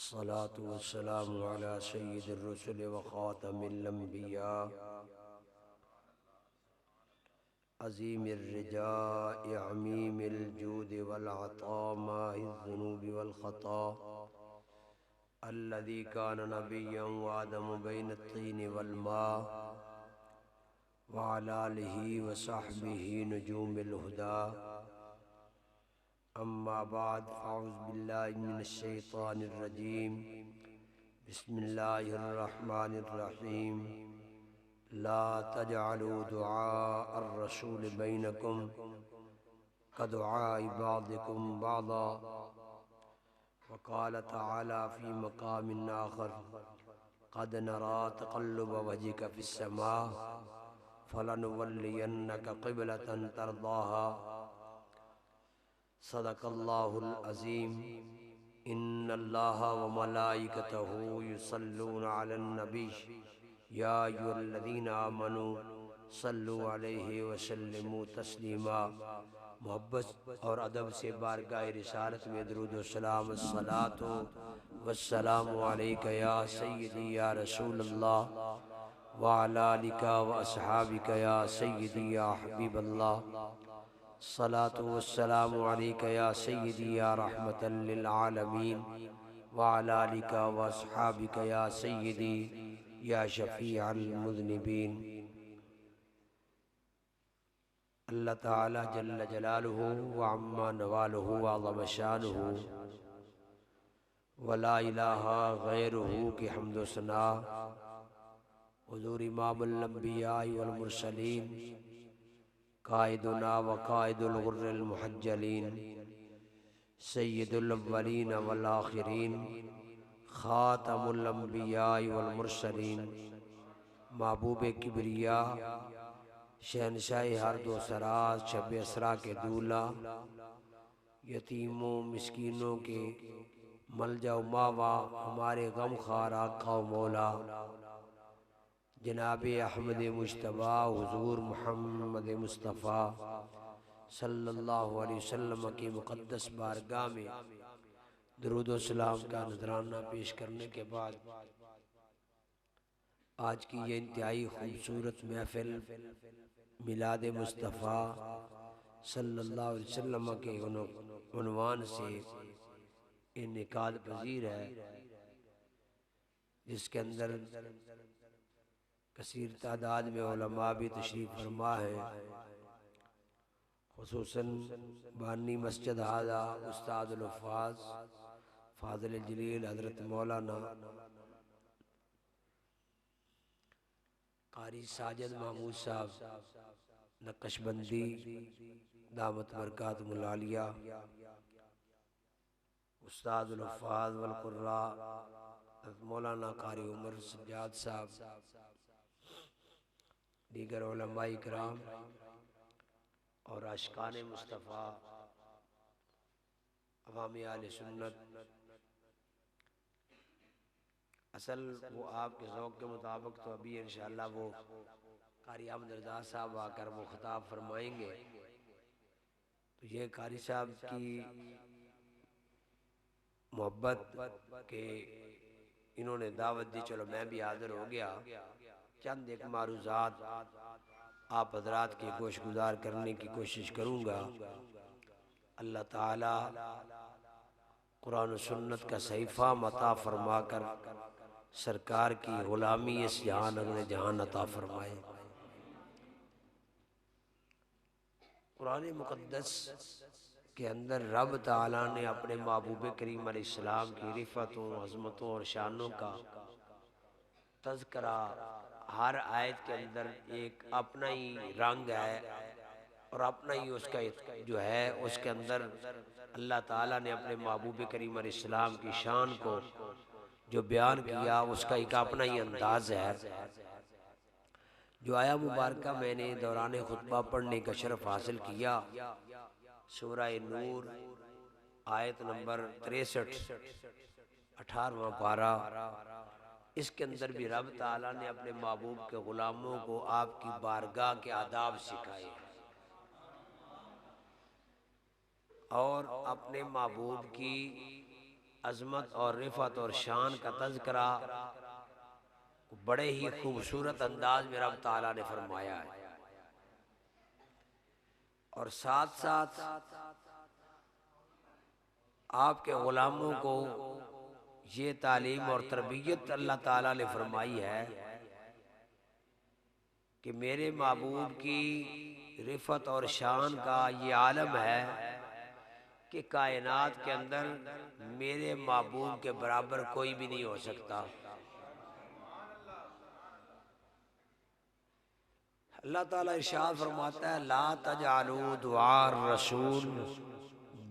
अस्सलातु वस्सलामु अला सय्यिदिर रुसुल व खातमिल अंबिया अज़ीमिर रिजाइ अमीमिल जूदि वल अता माहिज़ ज़ुनूबि वल ख़ता अल्लज़ी कान नबिय्यन व आदमु बैन अत्तीन वल मा व अला आलिहि व सहबिहि नुजूमिल हुदा अम्मा बाद फ़अऊज़ु बिल्लाहि मिनश शैतानिर रजीम बिस्मिल्लाहिर रहमानिर रहीम ला तजअलू दुआ अर्रसूल बैनकुम कदुआइ बादिकुम बादा वक़ाल तआला फ़ी मक़ामिन आख़र क़द नरा तक़ल्लुब वजहिक फ़िस्समा फ़लनुवल्लियन्नका क़िबलतन तरदाहा सदक़ल्लाहुल अज़ीम इन्नल्लाहा व मलाइकतहू युसल्लूना अलन नबी या अय्युहल्लज़ीना आमनू सल्लु अलैहि व सल्लिमू तस्लीमा। मोहब्बत और अदब से बारगाह रिसालत में दुरूद व सलाम अस्सलातु वस्सलामु अलैका या सय्यदी या रसूलल्लाह व अला आलिका व अस्हाबिका या सय्यदी या हबीबल्लाह। सलातु वस्सलामु अलैका या सय्यदी या रहमतल लिल आलमीन व अला आलिका व अस्हाबिका या सय्यदी या शफ़ीअल मुज़निबीन। अल्लाह ताला जल्ल जलालुहु व अम्मा नवालुहु व अज़म शानुहु व ला इलाहा गैरुहु की हम्द व सना हुज़ूर इमामुल अंबिया वल मुरसलीन कायदुना व कायदुल गुर्रिल मुहज्जलीन सय्यदुल अव्वलीन वल आखिरीन खातमुल अंबिया वल मुरसलीन महबूब किबरिया शहनशाह हर दो सराज शब असरा के दूल्हा यतीमों मिस्कीनों के मलजा मावा हमारे गम खार आका मौला जनाब अहमद मुश्तबा हुजूर मोहम्मद मुस्तफ़ा सल्लल्लाहु अलैहि वसल्लम की मुक़द्दस बारगाह में दुरूद व सलाम का नजराना पेश करने के बाद आज की ये इंतहाई खूबसूरत महफिल मिलाद मुस्तफ़ा सल्लल्लाहु अलैहि वसल्लम के उन्वान से इनेकाद पजीर है, जिसके अंदर कसीर तादाद में उलमा भी तशरीफ़ फरमा है। खुसूसन बानी मस्जिद हाजा उस्तादुल हुफ़्फ़ाज़ फ़ाज़िल जलील हज़रत मौलाना क़ारी साजिद महमूद साहब नक्शबंदी दामत बरकातुहुल आलिया, उस्तादुल हुफ़्फ़ाज़ वल क़ुर्रा मौलाना क़ारी उमर सज्जाद साहब, दीगर उलमाए किराम और आशिकान मुस्तफ़ा अवामी आले सुन्नत। असल वो आपके ज़ौक़ के मुताबिक तो अभी इंशाअल्लाह वो क़ारी अहमद रज़ा साहब आकर वो ख़िताब फरमाएंगे। तो ये क़ारी साहब की मोहब्बत के इन्होंने दावत दी, चलो मैं भी हाज़िर हो गया। चंद एक मारूज़ात आप हज़रात के गोश गुजार करने की कोशिश करूँगा। अल्लाह ताला कुरान सुन्नत का सहीफ़ा मता फरमा कर सरकार की ग़ुलामी इस जहान अगले जहान अता फरमाए। कुरान मुक़द्दस के अंदर रब ताला ने अपने महबूब करीम अलैहिस्सलाम की रिफ़तों अज़मतों और शानों का तज़किरा हर आयत के अंदर एक अपना ही रंग है और अपना ही उसका जो है उसके अंदर अल्लाह ताला ने अपने महबूब करीम अलैहिस्सलाम की शान को जो बयान किया उसका एक अपना ही अंदाज़ है। जो आया मुबारका मैंने दौरान खुतबा पढ़ने का शरफ हासिल किया, सूरह नूर आयत नंबर 63 18वां पारा, इसके अंदर भी रब ताला ने अपने महबूब के ग़ुलामों को आपकी बारगाह के आदाब सिखाए और अपने महबूब की अजमत और रिफत और शान का तज़किरा बड़े ही खूबसूरत अंदाज में रब ताला ने फरमाया है। और साथ साथ आपके ग़ुलामों को ये तालीम और तरबियत अल्लाह ताला ने फरमाई है कि मेरे महबूब की रिफत और शान का ये आलम है कि कायनात के अंदर मेरे महबूब के बराबर कोई भी नहीं हो सकता। अल्लाह ताला इरशाद फरमाता है, ला तजअलू दुआ रसूल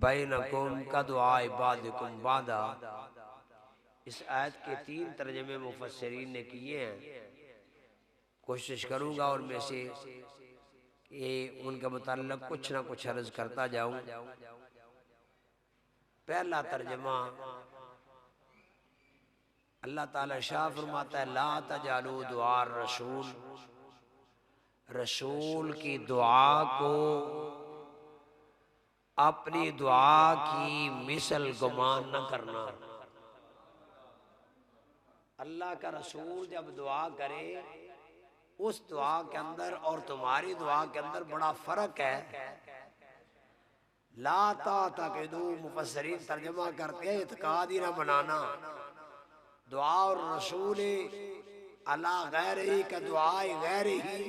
बैनकुम का दुआ इबादिकुम बादा। इस आयत के 3 तर्जमे मुफस्सिरीन ने किए हैं। कोशिश करूंगा और में से ये उनके मुताल्लिक़ कुछ ना कुछ अर्ज करता जाऊं। पहला तर्जमा, अल्लाह ताला शाह फरमाता है, ला तजअलू दुआ रसूल, रसूल की दुआ को अपनी दुआ की मिसल गुमान न करना। अल्लाह का रसूल जब दुआ करे उस दुआ के अंदर और तुम्हारी दुआ के अंदर बड़ा फर्क है। ला ताक़िदू, मुफस्सिरीन तर्जुमा करते हैं इत्काद ही ना बनाना। दुआ और रसूल अला गैरिही का दुआ गैरिही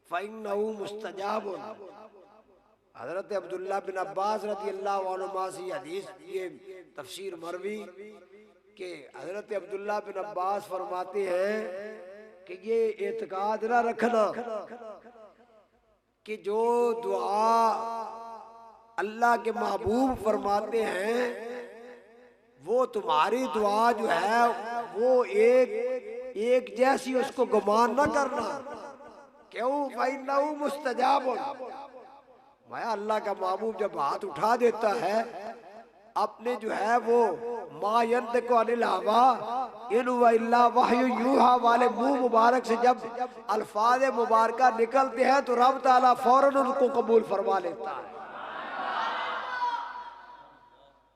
फ़इन्नहु मुस्तजाब। हज़रत अब्दुल्लाह बिन अब्बास रज़ियल्लाहु अन्हुमा से हदीस, ये तफसीर मरवी कि हज़रत अब्दुल्लाह बिन अब्बास फरमाते हैं कि ये एतकाद ना रखना कि जो दुआ अल्लाह के महबूब फरमाते हैं वो तुम्हारी दुआ जो है वो एक जैसी उसको गुमान ना करना। क्यों? फ़इन्नहु मुस्तजाब। माया अल्लाह का महबूब जब हाथ उठा देता है अपने जो है वो मा यंतिकु अनिल हवा इन हुवा इल्ला वह्यु यूहा वाले मुंह मुबारक से जब अल्फाज मुबारका निकलते हैं तो रब ताला फौरन उनको कबूल फरमा लेता है।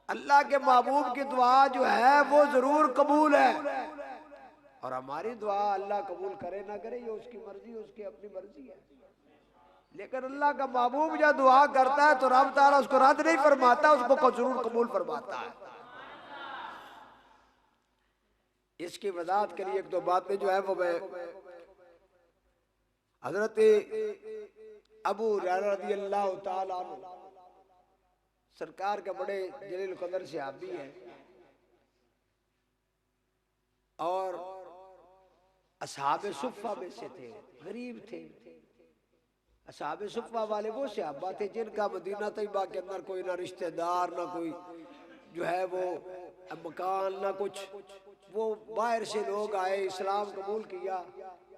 अल्लाह के महबूब की दुआ जो है वो जरूर कबूल है। और हमारी दुआ अल्लाह कबूल करे ना करे ये उसकी मर्जी, उसकी अपनी मर्जी है। लेकिन अल्लाह का महबूब जब दुआ करता है तो रब ताला उसको रद्द नहीं फरमाता, उसको जरूर कबूल फरमाता है। इसकी वजाहत के लिए एक दो बातें जो है वो मैं हजरत अबू हुरैरा रज़ियल्लाहु ताला अन्हु सरकार का बड़े जलील कदर सहाबी है और असहाबे सुफ़्फ़ा में से थे, गरीब थे। असहाबे सुफ़्फ़ा वाले वो सहाबा थे जिनका मदीना तैयबा के अंदर कोई ना रिश्तेदार ना कोई जो है वो मकान ना कुछ, वो बाहर से लोग आए इस्लाम कबूल किया,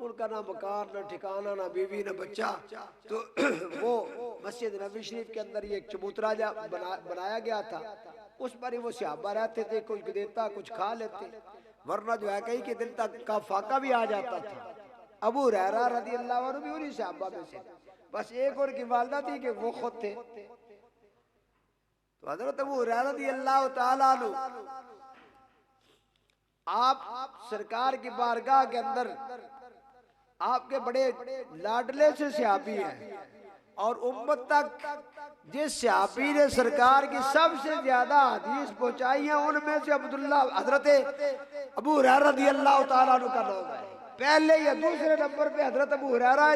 उनका ना मकान ना ठिकाना ना बीवी ना बच्चा। तो वो मस्जिद नबी शरीफ के अंदर ये एक चबूतरा बनाया गया था, उस पर ही वो सहाबा रहते थे, कुछ देता कुछ खा लेते, वरना जो है कहीं के दिन तक का फाका भी आ जाता था। अबू हुरैरा रज़ियल्लाहु अन्हु भी उन्हीं सहाबा में से, बस एक और की वालदा थी कि वो खुद थे। तो हज़रत अबू हुरैरा रज़ियल्लाहु ताला अन्हु आप सरकार की बारगाह के अंदर आपके बड़े लाडले से सहाबी हैं और उम्मत तक जिस सहाबी ने सरकार की सबसे ज्यादा हदीस पहुंचाई है उनमें से अब्दुल्ला हजरत अबू हुरैरा रज़ियल्लाहु ताला अन्हु का नाम है। पहले या दूसरे नंबर पे हजरत अबू हुरैरा है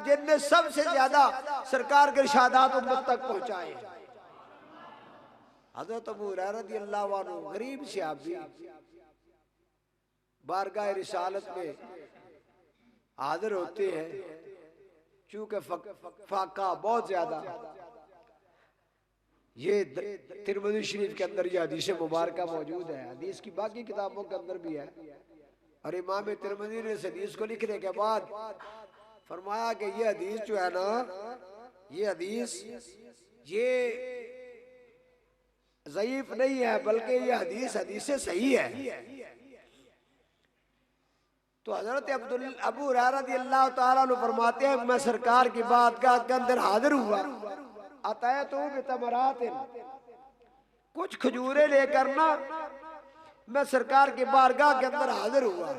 जिनने सबसे ज्यादा सरकार के इरशादात उम्मत तक पहुंचाए। हजरत अबू हुरैरा रज़ियल्लाहु अन्हु गरीब सहाबी बारगाह रिसालत में हाजिर होते हैं, चूंकि फाका बहुत ज्यादा। ये तिरमिज़ी शरीफ के अंदर ये हदीस मुबारक मौजूद है, हदीस की बाकी किताबों के अंदर भी है। और इमाम तिरमिज़ी ने इस हदीस को लिखने के बाद फरमाया कि ये हदीस जो है ना, ये हदीस ये ज़ईफ नहीं है बल्कि ये हदीस सही है। तो हजरत अबू हुरैरा रज़ियल्लाहु ताला अन्हु फरमाते हैं मैं सरकार की बारगाह के अंदर हाजिर हुआ, अतैतु बितमरातिन, कुछ खजूरें लेकर ना मैं सरकार की बारगाह के अंदर हाजिर हुआ।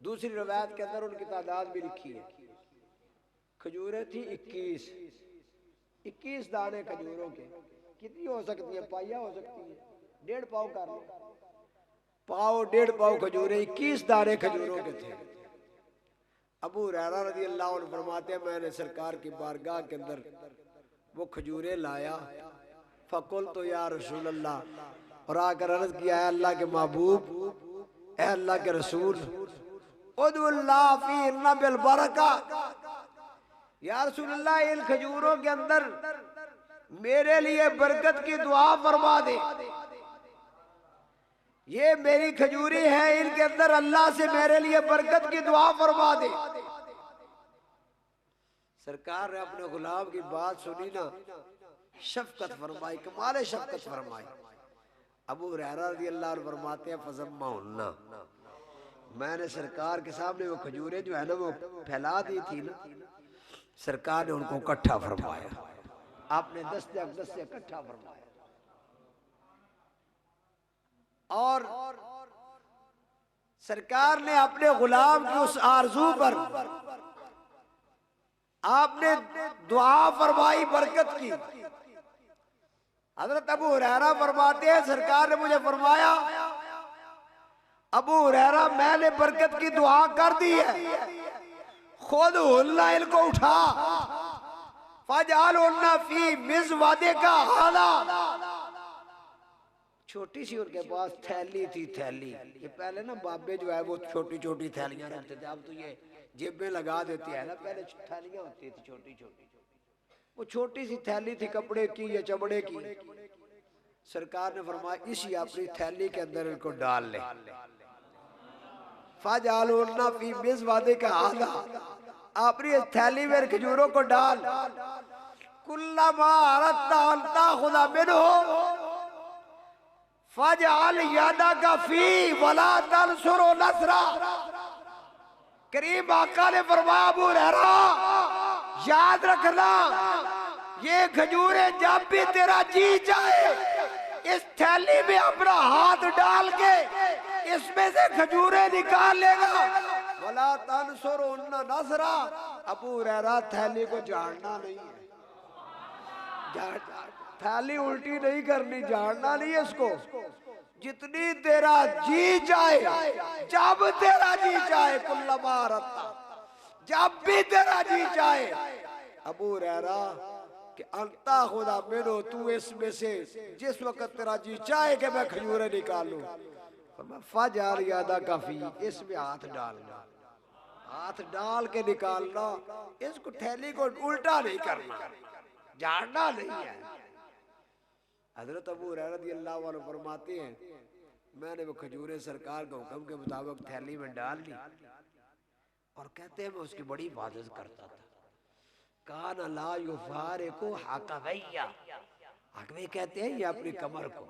दूसरी रवायत के अंदर उनकी तादाद भी लिखी है। खजूरें थी 21 दाने खजूरों के। कितनी हो सकती है? पाया हो सकती है, 1.5 पाव कर लो, पाव 1.5 पाव खजूरें, 21 दाने खजूरों के थे। अबू हुरैरा रज़ी अल्लाह अन्हु फरमाते हैं मैंने सरकार की बारगाह के अंदर वो खजूरें लाया। फकुल तो या रसूल अल्लाह, और आकर अर्ज किया है अल्लाह के महबूब, ए अल्लाह के रसूल, उदुल्लाह फीना बिल बरका, या रसूल अल्लाह इन खजूरों के अंदर मेरे लिए बरकत की दुआ फरमा दे। ये मेरी खजूरी है, इनके अंदर अल्लाह से मेरे लिए बरकत की दुआ फरमा दे। सरकार ने अपने गुलाम की बात सुनी ना, शफकत फरमाई, कमाल शफकत फरमाई। अबू हुरैरा रज़ी अल्लाह अन्हु फरमाते हैं फज़म्मा उन्ना, मैंने सरकार के सामने वो खजूरें जो है ना वो फैला दी थी ना, सरकार ने उनको इकट्ठा फरमाया। आपने दस्ते इकट्ठा फरमाया और सरकार ने अपने गुलाम की उस आरज़ू पर आपने दुआ फरमाई बरकत की। हज़रत अबू हुरैरा फरमाते हैं सरकार ने मुझे फरमाया अबू हुरैरा मैंने बरकत की दुआ कर दी है, खुद हुल्ला इनको उठा, फजाल उन्ना फी मिज़वादे का हाला। छोटी सी उनके पास थैली थी, थैली ये पहले ना बाबे जो है वो छोटी छोटी थैलियां रखते थे, अब तो ये जेबें लगा देते हैं ना, पहले थैलियां होती थी छोटी छोटी। वो छोटी सी थैली थी कपड़े की या चमड़े की। सरकार ने फरमाया इसी अपनी थैली के अंदर इनको डाल ले, फजालुन्ना फी मिज़वादे का हाला, अपनी थैली में खजूरों को डाल। कुल्लमा अरद्ता अन ताखुज़ मिन्हु फजअल यदका फी वला तनसुरु नसरा। करीम आका ने फरमाया अबू हुरैरा याद रखना, ये खजूरें जब भी तेरा जी चाहे इस थैली में अपना हाथ डाल के इसमें से खजूरें निकाल लेगा। वला तनसुरु नसरा, अबू हुरैरा थैली को झाड़ना नहीं है, थैली उल्टी नहीं करनी, झाड़ना नहीं है इसको। जितनी तेरा जी चाहे, जब तेरा जी चाहे, कुल्लमा रत्ता, जब भी तेरा जी चाहे। अबू हुरैरा कि अंता खुदा मेरो, तू इसमें से जिस वक्त तेरा जी चाहे कि मैं खजूरें निकालूं, फजाल यादा काफी, इसमें हाथ डालना, हाथ डाल के निकालना, इसको थैली को उल्टा नहीं करना, झाड़ना नहीं है। हजरत अबू हुरैरा रज़ियल्लाहु अन्हु फरमाते हैं मैंने वो खजूरें सरकार के हुक्म के मुताबिक थैली में डाल ली और कहते हैं मैं उसकी बड़ी हिफाजत करता था। कान ला युफारिकु हकवैया, हकवे कहते हैं ये अपनी कमर को,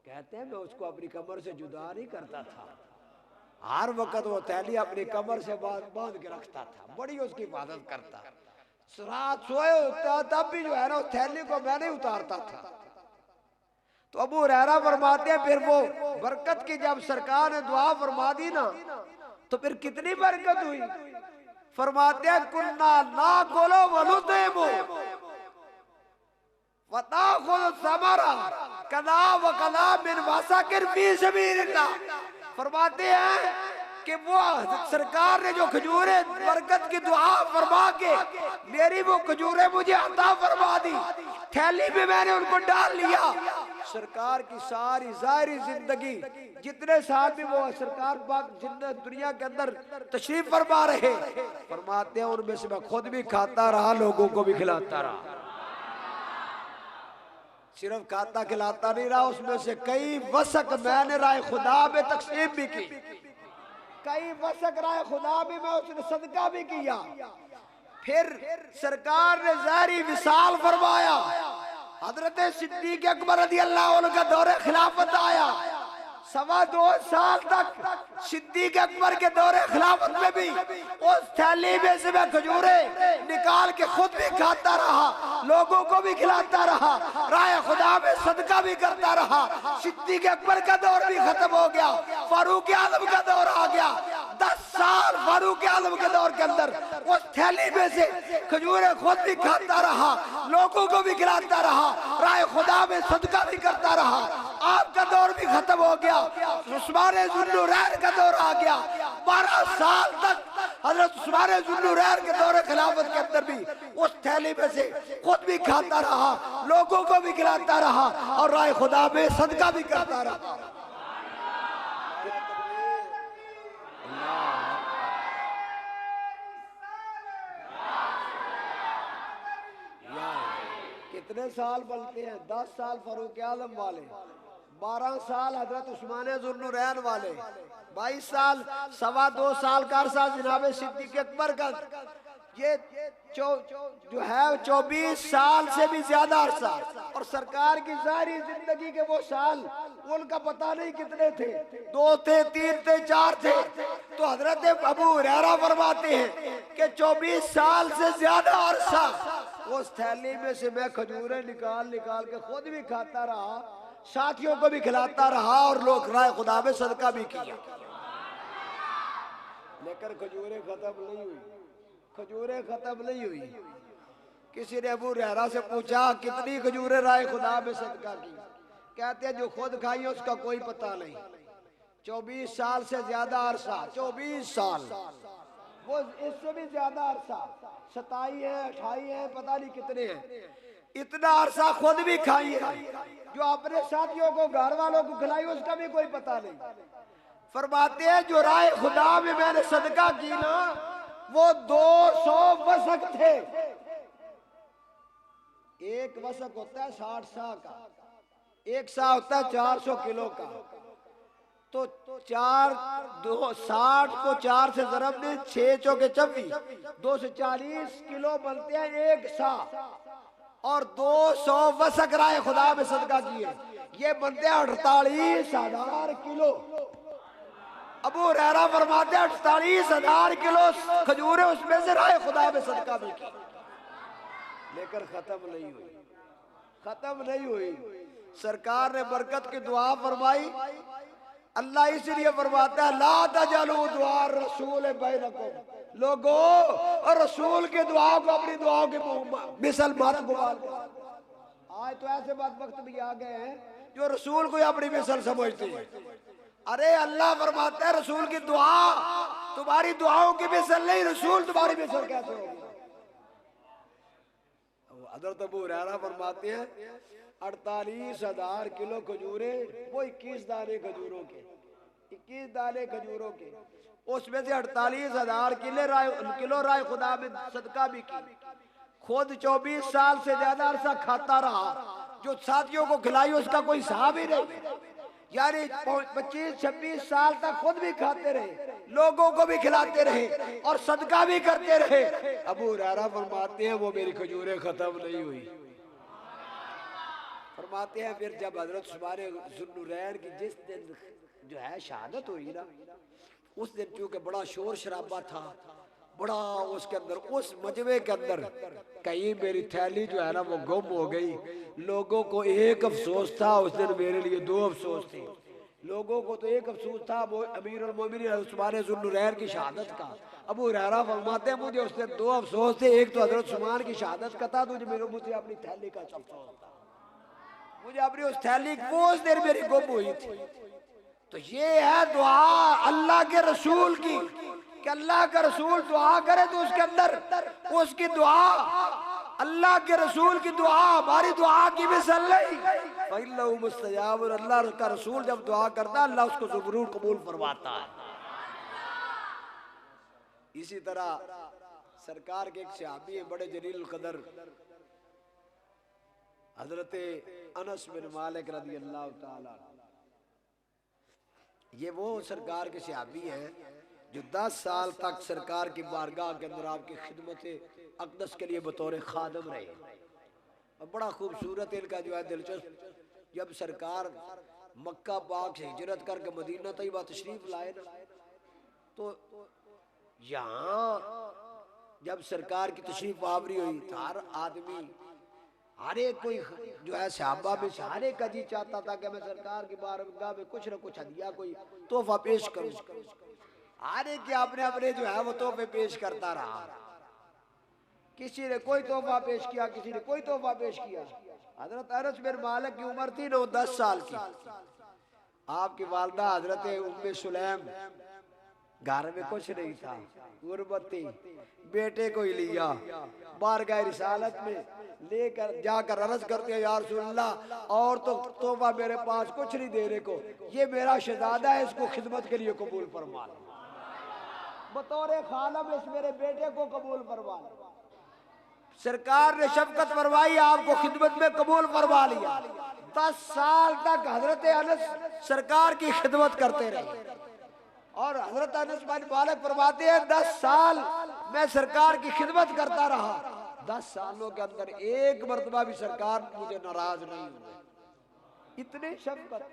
कहते हैं मैं उसको अपनी कमर से जुदा नहीं करता था, हर वक्त वो थैली अपनी कमर से बांध के रखता था, बड़ी उसकी हिफाजत करता। रात सोए होता तब भी जो है ना उस थैली को मैं नहीं उतारता था। तो अबू हुरैरा फरमाते हैं फिर वो बरकत की जब सरकार ने दुआ फरमा दी ना तो फिर कितनी बरकत हुई। फरमाते हैं कुन्ना ना कोलो वनुदेमो वताखुद समरा कदा व कदा मिन वसाकिर फी सबीलिल्लाह। फरमाते हैं कि वो सरकार ने जो खजूरें बरकत की दुआ फरमा के मेरी वो खजूरें मुझे अता फरमा दी, थैली में मैंने उनको डाल लिया। सरकार की सारी जाहिरी जिंदगी जितने साल भी वो सरकार पाक दुनिया के अंदर तशरीफ फरमा रहे, फरमाते हैं उनमें से मैं खुद भी खाता रहा, लोगों को भी खिलाता रहा। सिर्फ खाता खिलाता नहीं रहा, उसमें से कई वसक मैंने राय खुदा में तकसीम भी की, कई वसक राय खुदा भी मैं उसने सदका भी किया। फिर सरकार ने ज़ाहिरी विसाल फरमाया, हजरत सिद्दीक़ अकबर रज़ियल्लाहु अन्हु का दौरे खिलाफत आया, 2.25 साल तक सिद्दीक अकबर के दौरे खिलाफत में भी उस थैली में से मैं खजूरें निकाल के खुद भी खाता रहा, लोगों को भी खिलाता रहा, राय खुदा में सदका भी करता रहा। सिद्दीक अकबर का दौर भी खत्म हो गया, फारूक आजम का दौर आ गया। 10 साल फारूक आजम के दौर के अंदर उस थैली में से खजूरें खुद भी खाता रहा, लोगों को भी खिलाता रहा, राय खुदा में सदका भी करता रहा। आपका दौर भी खत्म हो गया, उस्मान जुल्लुरैन का दौर आ गया। 12 साल तक हजरत उस्मान जुल्लुरैन के दौरे खिलाफत के अंदर भी उस थैली में से खुद भी खाता रहा, लोगों को भी खिलाता रहा और राय खुदा में सदका भी करता रहा। कितने साल बनते हैं? 10 साल फारूक आजम वाले, 12 साल हजरत उस्मान जुल्लुरैन वाले, 22 साल, 2.25 साल का अरसा जनाब सिद्दीक अकबर का। ये जो है 24 साल से भी ज्यादा अरसा। और सरकार की सारी जिंदगी के वो साल उनका पता नहीं कितने थे, 2 थे, 3 थे, 4 थे। तो हजरत अबू हुरैरा फरमाते हैं कि 24 साल से ज्यादा अरसा उस थैली में से मैं खजूरें निकाल निकाल के खुद भी खाता रहा, साथियों को भी खिलाता रहा और लोग राय खुदा में सदका भी किया। लेकिन खजूरें खत्म नहीं हुई, खजूरें खत्म नहीं हुई। किसी ने अबू हुरैरा से पूछा कितनी खजूरें राय खुदा में सदका की? कहते हैं जो खुद खाई उसका कोई पता नहीं। 24 साल से ज्यादा अरसा, 24 साल, वो इससे भी ज्यादा अरसा, 27 है, 28 है, पता नहीं कितने हैं। इतना अरसा खुद भी खाई है, जो अपने साथियों को, घर वालों को खिलाई उसका भी कोई पता नहीं। फरमाते हैं जो राय खुदा में मैंने सदका की ना, वो 200 वसक थे। एक वसक होता है 60 सा का, एक सा होता है 400 किलो का। तो 60 को 4 से जरब दे, 6 चौके 24, 240 किलो बनते हैं एक सा। और 200 वसक राय खुदा में सदका किए, ये बनते हैं 48,000 किलो। अबू हुरैरा फरमाते हैं 48,000 किलो खजूरें उसमें से राय खुदा में सदका भी की। लेकर खत्म नहीं हुई, खत्म नहीं हुई। सरकार ने बरकत की दुआ फरमाई। अल्लाह इसलिए फरमाता है ला तजलू दुआ रसूल बैनकुम, लोगो और रसूल की दुआ को अपनी दुआओं के मिसल मत गुमान। आज तो ऐसे बात वक्त भी आ गए हैं जो रसूल को अपनी मिसल समझते हैं। अरे अल्लाह फरमाता है रसूल की दुआ तुम्हारी दुआओं की मिसल नहीं, रसूल तुम्हारी मिसल कैसे होगी? हज़रत अबू हुरैरा फरमाते हैं 48,000 किलो खजूरें, वो 21 दाने खजूरों के, 21 दाने खजूरों के, उसमें से 48,000 किलो राय खुदा में सदका भी की। खुद 24 साल से ज्यादा अरसा खाता रहा, जो साथियों को खिलाई उसका कोई हिसाब ही नहीं। यानी 25-26 साल तक खुद भी खाते रहे, लोगों को भी खिलाते रहे और सदका भी करते रहे। अबू हुरैरा फरमाते हैं वो मेरी खजूरें खत्म नहीं हुई। फरमाते हैं फिर जब हजरत उस्मान जुल्लुरैन की जिस दिन जो है शहादत हुई ना, उस दिन चूंकि बड़ा शोर शराबा था, बड़ा उसके अंदर, उस मजमे के अंदर कहीं मेरी थैली जो है ना वो गुम हो गई। लोगों को एक अफसोस था उस दिन, मेरे लिए 2 अफसोस थे। लोगों को तो एक अफसोस था वो अमीरुल मोमिनीन उस्मान जुल्लुरैन की शहादत का। अबू हुरैरा फरमाते हैं मुझे उस दिन 2 अफसोस थे, एक तो हजरत उस्मान की शहादत का था, मुझे अपनी थैली का अफसोस था। मुझे अपनी उस थैली वो उस दिन मेरी गुम हुई थी। तो ये है दुआ अल्लाह के रसूल की, कि अल्लाह का रसूल दुआ करे तो उसके अंदर उसकी दुआ, अल्लाह के रसूल की दुआ हमारी दुआ की मिसल नहीं। मुस्तजाब, अल्लाह का रसूल जब दुआ करता है अल्लाह उसको जरूर कबूल फरमाता है। इसी तरह सरकार के एक सहाबी है बड़े जलील कदर, हजरत अनस बिन मालिक रज़ी अल्लाह ताला। ये वो सरकार के सहाबी हैं जो 10 साल तक सरकार की बारगाह के अंदर आपकी खिदमत अक़दस के लिए बतौर खादम रहे। और बड़ा खूबसूरत इनका जो है दिलचस्प, जब सरकार मक्का पाक से हिजरत करके मदीना तैयबा तशरीफ लाए ना, तो यहाँ जब सरकार की तशरीफ आवरी हुई तो हर आदमी, हर एक कोई जो है सहाबा में से हर एक का जी चाहता था कि मैं सरकार की बारगाह में कुछ न कुछ हदिया कोई तोहफा पेश करूं। हर एक के अपने अपने जो है वो तोहफे पेश करता रहा। किसी ने कोई तोहफा पेश किया, किसी ने कोई तोहफा पेश किया। हजरत अनस बिन मालिक की उम्र थी 9-10 साल की। आपकी वालदा हजरत उम्मे सुलैम, घर में कुछ नहीं था, गुर्बत थी, बेटे को ही लिया बारगाह रिसालत में लेकर जाकर अर्ज करते हैं या रसूलल्लाह, और तो तोहफा मेरे पास कुछ नहीं देने को, ये मेरा शहजादा है, इसको खिदमत के लिए कबूल फरमा, बतौर खालम इस मेरे बेटे को कबूल फरमा। सरकार ने शफकत फरमाई, आपको खिदमत में कबूल फरमा लिया। 10 साल तक हजरत अनस सरकार की खिदमत करते रहे। और हजरत अनस बिन मालिक फरमाते हैं 10 साल मैं सरकार की खिदमत करता रहा, 10 सालों के अंदर एक मर्तबा भी सरकार मुझे नाराज नहीं हुए। इतनी शफकत,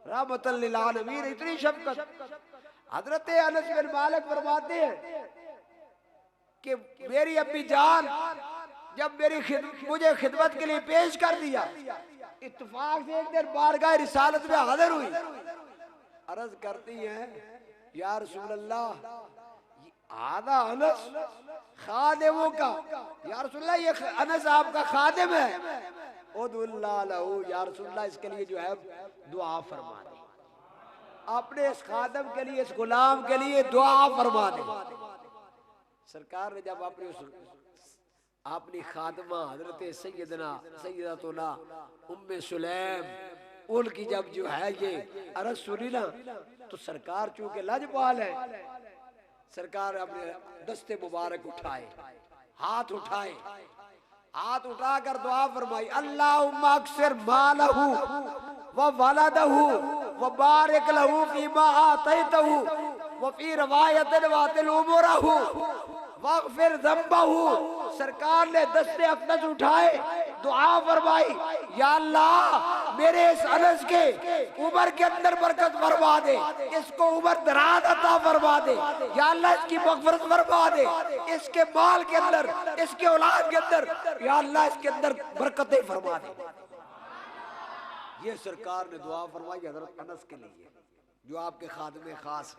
रहमतल लिल आलमीन, इतनी शफकत। हजरत अनस बिन मालिक फरमाते हैं कि मेरी अम्मी जान जब मुझे खिदमत के लिए पेश कर दिया, इत्तेफाक से एक दिन बारगाह रिसालत में हाजिर हुई, अर्ज करती है या रसूलल्लाह, आधा अनस खादिमों का, या रसूलल्लाह ये अनस आपका खादिम है, उदुल्लाह लहू, या रसूलल्लाह इसके लिए जो है दुआ फरमा दे, अपने इस खादिम के लिए, इस गुलाम के लिए दुआ फरमा दे। सरकार ने जब अपनी खादमा हजरत सैयदतुना उम्मे सुलैम उनकी जब जो है ये अर्ज सुनी ना, तो सरकार चूंकि लजपाल है, सरकार अपने दस्ते मुबारक उठाए, हाथ उठाए, हाथ उठाकर दुआ फरमाई, अल्लाहुम्मा अक्सिर मालहू व वलदहू व बारिक लहू फीमा आतैतहू व फी रवायतिन वातिल उमरहू वगफिर ज़ंबहू। सरकार ने दस्ते अक़दस उठाए, दुआ फरमाई, या अल्लाह मेरे इस अनस के उम्र के अंदर बरकत फरमा दे, इसको उम्र दराज अता फरमा दे, या अल्लाह इसकी मग़फ़िरत फरमा दे, इसके माल के अंदर, इसके औलाद के अंदर, या अल्लाह इसके अंदर बरकतें फरमा दे। ये सरकार ने दुआ फरमाई हजरत अनस के लिए, जो आपके खादिम खास।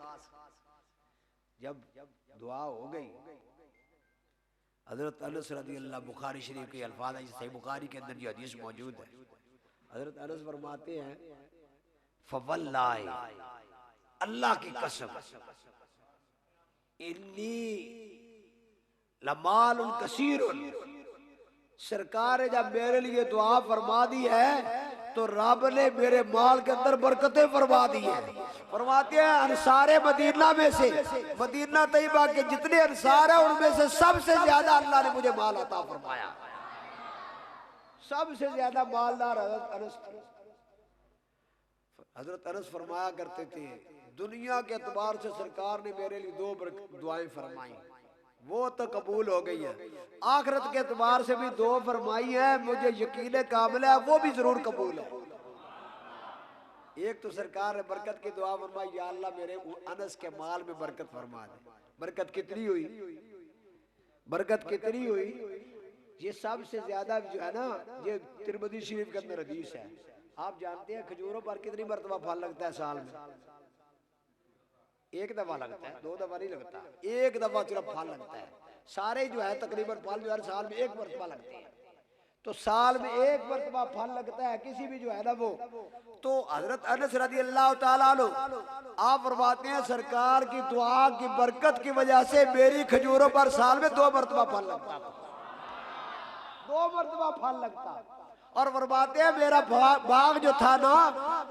जब दुआ हो गई, हजरत अनस रज़ी अल्लाह, बुखारी शरीफ के अल्फाज है, सही बुखारी के अंदर ये हदीस मौजूद है। हजरत अनस फरमाते हैं, फवल्लाहि, अल्लाह की कसम, इन्नी लमालुन कसीरुन, सरकार ने जब मेरे लिए दुआ फरमा दी है तो रब ने मेरे माल के अंदर बरकतें फरमा दी है। फरमाते हैं अंसारे मदीना में से, मदीना तैयबा के जितने अंसार हैं उनमें से सबसे ज्यादा अल्लाह ने मुझे माल अता फरमाया, सबसे ज्यादा मालदार हजरत अनस। हजरत अनस फरमाया करते थे, दुनिया के एतबार से सरकार ने मेरे लिए 2 दुआएं फरमाई, वो तो कबूल हो गई है, आखिरत के एतबार से भी 2 फरमाई है, मुझे यकीन कामिल है वो भी जरूर कबूल है। एक तो सरकार ने बरकत की दुआ फरमाई, या अल्लाह मेरे अनस के माल में बरकत फरमा दे। बरकत कितनी हुई, बरकत कितनी हुई, ये सबसे ज्यादा जो है ना, ये तिरमिज़ी शरीफ के अंदर हदीस है। आप जानते हैं खजूरों पर कितनी मरतबा फल लगता है साल में? एक दफा लगता है, 2 दफा नहीं लगता, एक दफा सिर्फ फल लगता है। सारे जो है तकरीबन फल जो है साल में 1 मरतबा लगते हैं, तो साल में 1 मरतबा फल लगता है किसी भी जो है ना वो। तो हजरत अनस रज़ी अल्लाह ताला अन्हु आप फरमाते हैं, सरकार की दुआ की बरकत की वजह से मेरी खजूरों पर साल में 2 मरतबा फल लगता, 2 मरतबा फल लगता। और फरमाते हैं मेरा बाग जो था ना,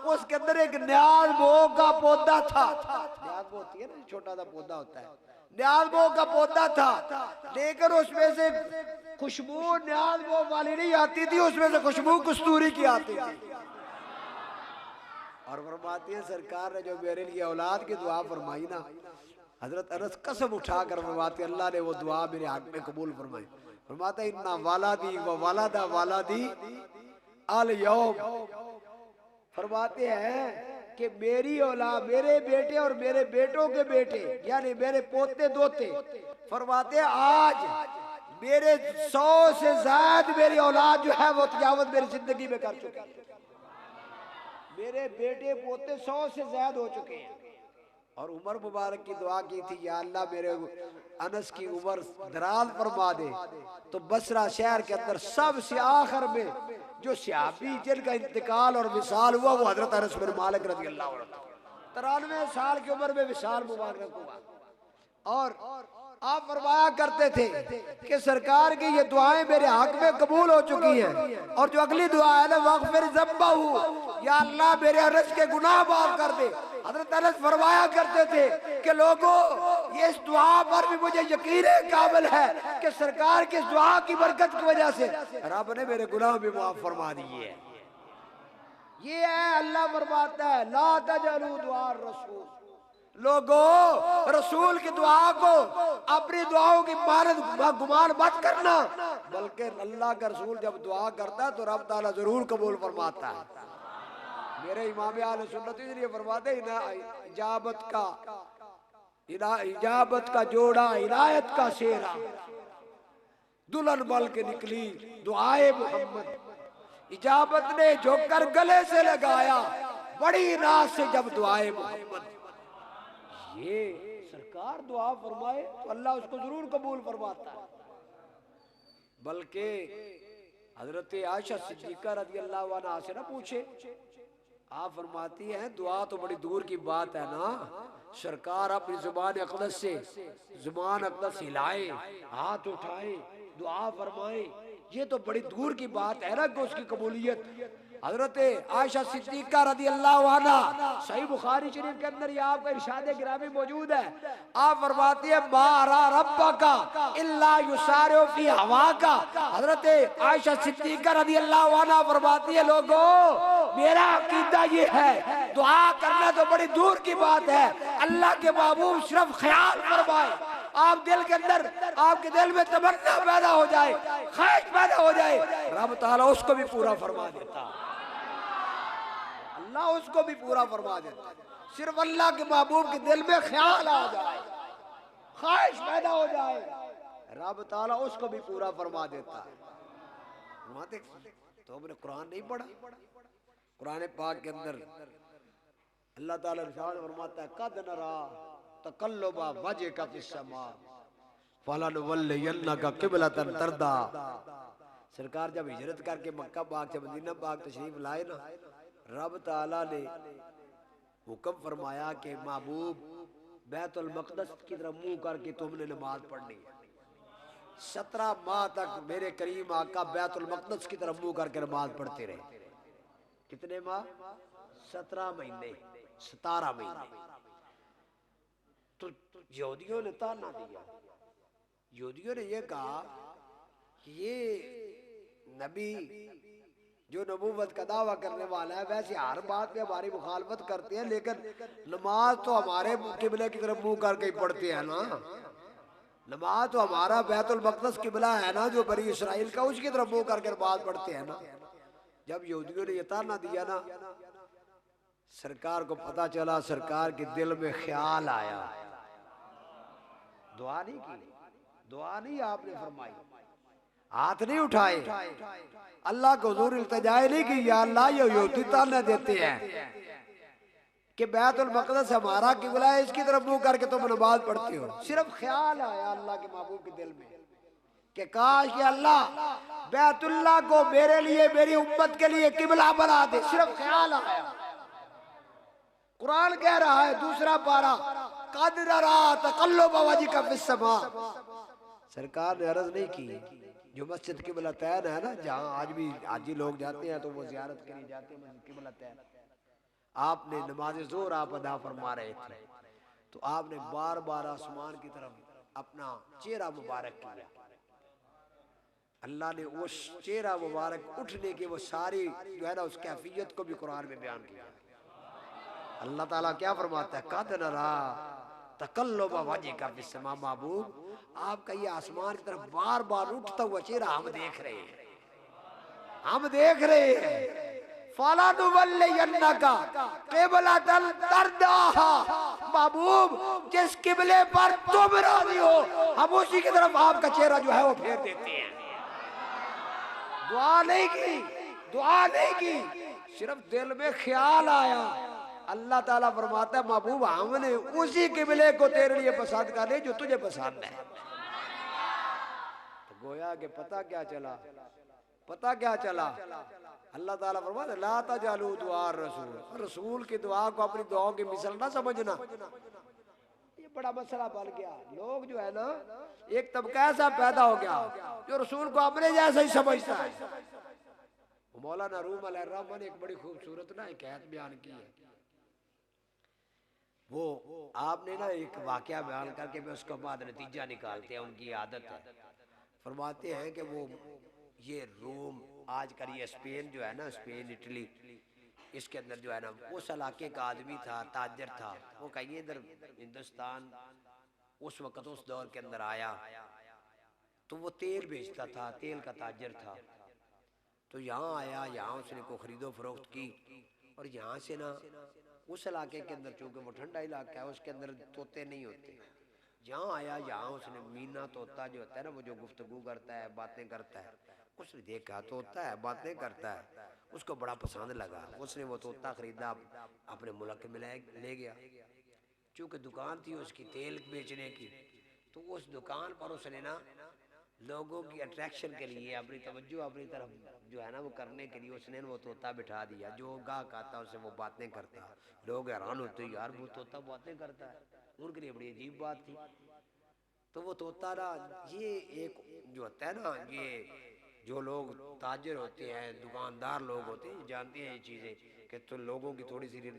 उसके अंदर एक न्याज़बो का पौधा था, न्याज़बो होती है ना, छोटा सा पौधा होता है, न्याज़बो का पौधा था, लेकिन उसमें से खुशबू न्याज़बो वाली नहीं आती थी, उसमें से खुशबू कस्तूरी की आती थी। और फरमाती है सरकार ने जो मेरे लिए औलाद की दुआ फरमाई ना, हजरत अनस कसम उठाकर फरमाते अल्लाह ने वो दुआ मेरे हक में कबूल फरमाई। फरमाता इन्ना वालादी व वालादा वालादी अल यौम फरमाते हैं कि मेरी औलाद, मेरे बेटे और मेरे बेटों के बेटे, यानी मेरे पोते दोते, फरमाते हैं आज मेरे 100 से ज्यादा मेरी औलाद जो है वो तजावत मेरी जिंदगी में कर चुकी है। मेरे बेटे पोते 100 से ज्यादा हो चुके हैं। और उमर मुबारक की दुआ की थी, या अल्लाह मेरे अनस की उम्र दराज फरमा दे। तो बसरा शहर के अंदर सबसे आखिर में जो सहाबी जिनका इंतकाल और विसाल हुआ वो हजरत अनस बिन मालिक रज़ी अल्लाह अन्हु, 93 साल की उम्र में विसाल मुबारक हुआ। और आप फरमाया करते थे कि सरकार की ये दुआएं मेरे हक में कबूल हो चुकी हैं, और जो अगली दुआ है ना वग़फ़िर ज़ंबहू, या अल्लाह मेरे अनस के गुनाह माफ कर दे। हज़रत अनस फरमाया करते थे कि लोगों ये इस दुआ पर भी मुझे यकीन काबिल है कि सरकार की इस दुआ की बरकत की वजह से रब ने मेरे गुनाह भी माफ फरमा दिए हैं। ये है अल्लाह फरमाता है ला तजलू दुआ रसूल, लोगों रसूल की दुआ को अपनी दुआओं की मानद गुमान मत करना, बल्कि अल्लाह का रसूल जब दुआ करता है तो रब ताला जरूर कबूल फरमाता है। मेरे इमाम आले सुन्नत इसलिए फरमाते इजाबत का जोड़ा इनायत का शेरा, दुल्हन बल के निकली दुआए मोहम्मद, इजाबत ने झोंकर गले से लगाया बड़ी नाज से जब दुआए मोहम्मद। ये सरकार दुआ फरमाए तो अल्लाह उसको जरूर कबूल फरमाता है। बल्कि हजरत आयशा सिद्दीका रज़ी अल्लाह अन्हा से ना पूछे, आप फरमाती हैं दुआ तो बड़ी दूर की बात है ना, सरकार अपनी जुबान अक़दस से जुबान अक़दस हिलाए, हाथ उठाए, दुआ फरमाए, ये तो बड़ी दूर की बात है ना कि उसकी कबूलियत। हजरत आयशा सिद्दीका रज़ी अल्लाह अन्हा सही बुखारी शरीफ के अंदर ये आपका इरशाद गिरामी मौजूद है। आप फरमाती है मारा रब्बका इल्ला युसारिउ फी हवाका। हजरत आयशा सिद्दीका रज़ी अल्लाह अन्हा फरमाती है लोगों मेरा अकीदा ये है दुआ करना तो बड़ी दूर की बात है, अल्लाह के महबूब सिर्फ ख्याल फरमाए, आप दिल के अंदर आपके दिल में तमन्ना पैदा हो जाए, ख्वाहिश पैदा हो जाए, रब ताला उसको भी पूरा फरमा देता, अल्लाह उसको भी पूरा फरमा देता। सिर्फ अल्लाह के महबूब के दिल में ख्याल आ जाए, ख्वाहिश पैदा हो जाए, रब ताला उसको भी पूरा फरमा देता है। तो हमने कुरान नहीं पढ़ा, कुरान पाक के अंदर अल्लाह ताला इरशाद फरमाता है कद नरा तकल्लुबा वजहका फिस समा फलनुवल्लियन्नका क़िबलतन तरदा। सरकार जब हिजरत करके मक्का पाक से मदीना पाक तशरीफ लाए ना, रब ताला ने हुक्म फरमाया कि महबूब बैतुल मक़दस की तरफ मुंह करके तुमने नमाज पढ़नी है। 17 माह तक मेरे करीम आका बैतुल मक़दस की तरफ मुंह करके नमाज पढ़ते रहे। कितने माह? 17 महीने, 17 महीने। तो यहूदियों ने ताना दिया, यहूदियों ने यह कहा कि ये नबी जो नबूवत का दावा करने वाला है वैसे हर बात पे हमारी मुखालफत करते हैं, लेकिन नमाज तो हमारे किबले की तरफ मुंह करके ही पढ़ते हैं ना, नमाज तो हमारा बैतुल मक़दस किबला है ना जो बनी इसराइल का, उसकी तरफ मुंह करके नमाज पढ़ते हैं ना। जब यहूदियों ने ये ताना दिया ना, सरकार को पता चला, सरकार के दिल में ख्याल आया, दुआ नहीं की, दुआ नहीं आपने फरमाई, हाथ नहीं उठाए, अल्लाह को हुजूर इल्तिजा नहीं की या अल्लाह ये यहूदी ताना देते हैं कि बैतुल मक़दस हमारा किबला है, इसकी तरफ मुंह करके तुम नमाज पढ़ते हो। सिर्फ ख्याल आया अल्लाह के महबूब के दिल में कि काश ये अल्लाह बैतुल्लाह को मेरे लिए, मेरी उम्मत के लिए किबला बना दे, सिर्फ ख्याल आया। कुरान कह रहा है दूसरा पारा कद नरा तक़ल्लुब वजहिका फिस समा। सरकार ने अर्ज नहीं की जो मस्जिद किबला तैन है ना, जहाँ आज भी हाजी लोग जाते हैं तो वो ज़ियारत के लिए जाते हैं मस्जिद किबला तैन, आपने नमाज ज़ोहर आप अदा फरमा रहे थे तो आपने बार बार आसमान की तरफ अपना चेहरा मुबारक किया, अल्लाह ने उस चेहरा मुबारक उठने की वो सारी जो है ना उस कैफियत को भी कुरान में बयान किया। अल्लाह ताला क्या फरमाता है कद नरा तक़ल्लुब वजहिका फिस समा, महबूब आपका ये आसमान की तरफ बार बार उठता हुआ चेहरा हम देख रहे हैं, हम देख रहे हैं। फला नुवल्लियन्नका क़िबलतन तरदाहा, महबूब जिस किबले पर तुम राजी हो हम उसी की तरफ आपका चेहरा जो है वो फेर देते हैं। दुआ नहीं की, दुआ नहीं की, सिर्फ दिल में ख्याल आया। अल्लाह ताला फरमाता है महबूब हमने उसी किबले को तेरे लिए पसंद कर ली जो तुझे पसंद है। तो गोया के पता क्या चला, पता क्या चला, अल्लाह ताला फरमाता है ला तजालू दुआ रसूल, रसूल की दुआ को अपनी दुआओं की मिसाल ना समझना। ये बड़ा मसला बन गया। लोग जो है ना एक तबका ऐसा पैदा हो गया जो रसूल को अपने जैसा ही समझता है। मौलाना रूम अलैहिर्रहमान ने एक बड़ी खूबसूरत ना एक आयत बयान की है। वो आपने ना एक वाकया बयान करके मैं उसके बाद नतीजा निकालते हैं, उनकी आदत है। फरमाते हैं कि वो ये रोम आजकल ये स्पेन जो है ना, स्पेन इटली, इसके अंदर जो है ना उस इलाके का आदमी था, ताजर था। वो कहीं इधर हिंदुस्तान उस वक्त उस दौर के अंदर आया तो वो तेल बेचता था, तेल का ताजर था। तो यहाँ आया, यहाँ उसने को खरीदो फरोख्त की और यहाँ से ना उस इलाके के अंदर चूंकि वो ठंडा इलाका है उसके अंदर तोते नहीं होते। जहाँ आया यहाँ उसने मीना तोता जो होता है ना वो जो गुफ्तगू करता है, बातें करता है, उसने देखा तोता है बातें करता है, उसको बड़ा पसंद लगा। उसने वो तोता खरीदा, अपने मुल्क में ले गया। चूंकि दुकान थी उसकी तेल बेचने की, तो उस दुकान पर उसने ना लोगों की अट्रैक्शन के लिए अपनी तवज्जो अपनी तरफ जो है ना वो करने के लिए उसने वो तोता बिठा दिया। जो गाहक आता उससे वो बातें करता, लोग हैरान होते यार वो तोता बातें करता है, उनके लिए बड़ी अजीब बात थी। तो वो तोता ना ये एक जो होता है ना, ये जो लोग ताजिर होते हैं, दुकानदार लोग होते हैं, जानते हैं ये चीज़ें कि तो लोगों की थोड़ी सी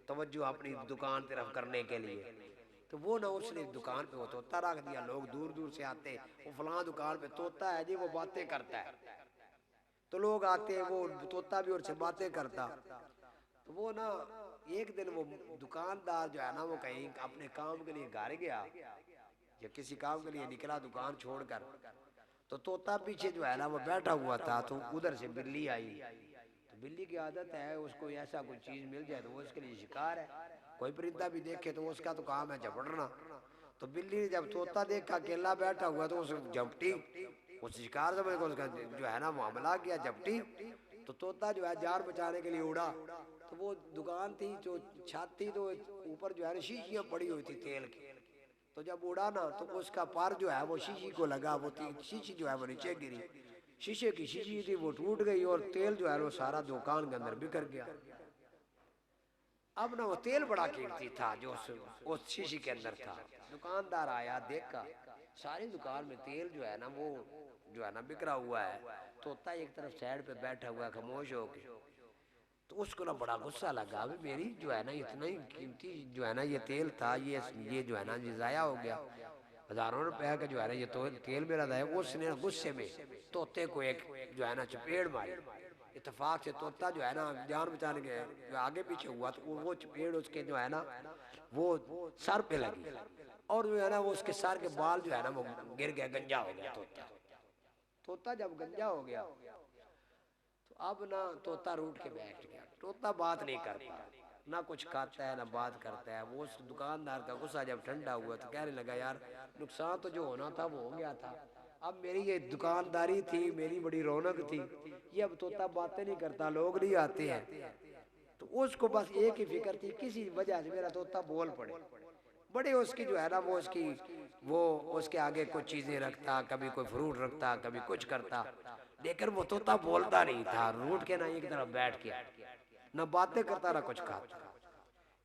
तवज्जो अपनी दुकान तरफ करने के लिए। तो वो ना उसने दुकान पे वो तोता रख दिया। लोग दूर दूर से आते, वो फलां दुकान पे तोता है जी वो बातें करता है। तो लोग आते, वो तोता भी उनसे बातें करता। तो वो ना एक दिन वो दुकानदार जो है ना वो कहीं अपने काम के लिए घर गया या किसी काम के लिए निकला दुकान छोड़कर, तो तोता पीछे जो है ना वो बैठा हुआ था। तो उधर से बिल्ली आई। तो बिल्ली की आदत है उसको ऐसा कोई चीज मिल जाए तो वो उसके लिए शिकार है। कोई परिंदा भी देखे तो उसका तो काम है झपटना। तो बिल्ली ने जब तोता देखा अकेला बैठा हुआ तो उस झपटी, उस शिकार समझ को उसका जो है ना वो हमला किया, झपटी। तो तोता जो है जान बचाने के लिए उड़ा। तो वो दुकान थी जो छत थी तो ऊपर जो है ना शीशियां पड़ी हुई थी तेल की। तो जब उड़ा ना तो उसका पर जो है वो शीशी को लगा, वो शीशी जो है वो नीचे गिरी। शीशे की शीशी थी वो टूट गई और तेल जो है वो सारा दुकान के अंदर बिखर गया। अब ना वो तेल बड़ा कीमती था जो उस शीशी के अंदर था। दुकानदार आया, देखा सारी दुकान में तेल जो है ना वो जो है ना बिखरा हुआ है। तोता एक तरफ साइड पे बैठा हुआ खामोश होके। तो उसको ना बड़ा गुस्सा लगा, अभी मेरी जो है ना इतना ही कीमती जो है ना ये तेल था, ये जो है ना ये जाया हो गया, हजारों रुपए का जो है ना ये तो तेल मेरा था। उसने गुस्से में तोते को एक जो है ना चपेड़ मारी। इत्तेफाक से तोता जो है ना जान बचाने के जो आगे पीछे हुआ तो वो चपेड़ उसके जो है ना वो सर पे लगी और जो है ना वो उसके सर के बाल जो है ना वो गिर गया, गंजा हो गया तोता। तोता जब गंजा हो गया तो अब ना तोता रूठ के बैठ गया। तोता बात नहीं कर पा, ना कुछ खाता है ना बात करता है। वो उस दुकानदार का गुस्सा जब ठंडा हुआ तो कहने लगा यार नुकसान तो जो होना था वो हो गया था। अब मेरी ये दुकानदारी थी, मेरी बड़ी रौनक थी, ये अब तोता बातें नहीं करता, लोग नहीं आते हैं। तो उसको बस एक ही फिक्र थी किसी वजह से मेरा तोता बोल पड़े। बड़े उसकी जो है ना वो उसकी वो उसके आगे कुछ चीजें रखता, कभी कोई फ्रूट रखता, कभी कुछ करता, लेकिन वो तोता बोलता नहीं था। रूठ के ना एक तरफ बैठ के ना बातें करता ना कुछ खाता।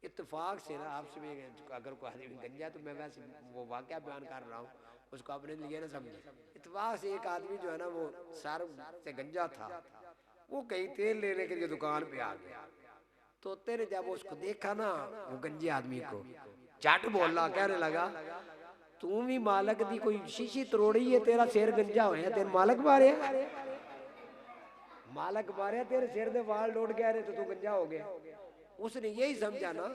इत्तेफाक से ना आपसे भी अगर कोई आदमी गंजा तो मैं वैसे वो वाकया बयान कर रहा हूँ, उसको अपने लिए ना समझे। इत्तेफाक से एक आदमी जो है ना वो सर से गंजा था, वो कहीं तेल लेने के लिए दुकान पे आ गया। तोते ने जब उसको देखा ना वो गंजे आदमी को, झट बोला, कहने लगा तू भी मालक दी कोई शीशी तरोड़ी है, तेरा सिर गंजा होया, तेरे मालक मारे, मालक मारे तेरे सिर दे वाल लोट गए रे तो तू गंजा हो गया। उसने यही समझा ना